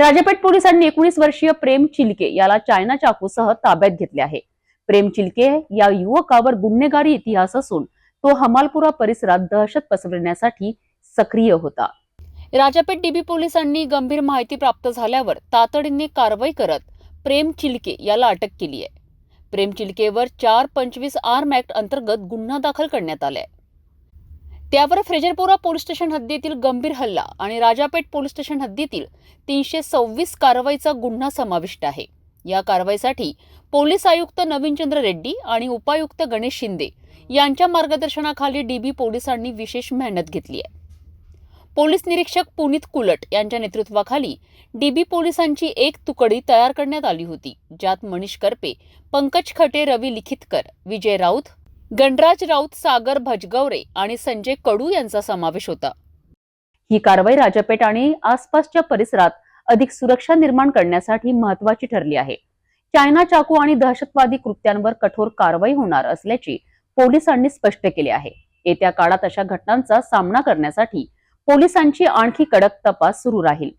राजापेठ पोलिसांनी 19 वर्षीय प्रेम चिलके याला चायना चाकूसह ताब्यात घेतले आहे। प्रेम चिलके या युवकावर गुन्हेगारी इतिहास असून तो हमालपुरा परिसरात दहशत पसरविण्यासाठी सक्रिय होता। राजापेठ डीबी पोलिसांनी गंभीर माहिती प्राप्त झाल्यावर तातडीने कारवाई करत प्रेम चिलके याला अटक केली आहे। प्रेम चिलकेवर 425 आर्म ऍक्ट अंतर्गत गुन्हा दाखल करण्यात आलाय। त्यावर फ्रेजरपुरा पोलीस स्टेशन हद्दीतील गंभीर हल्ला आणि राजापेठ पोलीस स्टेशन हद्दीतील 326 कारवाईचा गुन्हा समाविष्ट आहे। या कारवाईसाठी पोलीस आयुक्त नवीनचंद्र रेड्डी आणि उपायुक्त गणेश शिंदे यांच्या मार्गदर्शनाखाली डीबी पोलिसांनी विशेष मेहनत घेतली आहे। पोलीस निरीक्षक पुनीत कुलट यांच्या नेतृत्वाखाली डीबी पोलिसांची एक तुकडी तयार करण्यात आली होती, ज्यात मनीष करपे, पंकज खटे, रवी लिखितकर, विजय राऊत, गणराज राऊत, सागर भजगवरे आणि संजय कडू यांचा समावेश होता। ही कारवाई राजापेठ आणि आसपासच्या परिसरात अधिक सुरक्षा निर्माण करण्यासाठी महत्त्वाची ठरली आहे। चायना चाकू आणि दहशतवादी कृत्यांवर कठोर कारवाई होणार असल्याचे पोलिसांनी स्पष्ट केले आहे। येत्या काळात अशा घटनांचा सामना करण्यासाठी पोलिसांची आणखी कडक तपास सुरू राहील।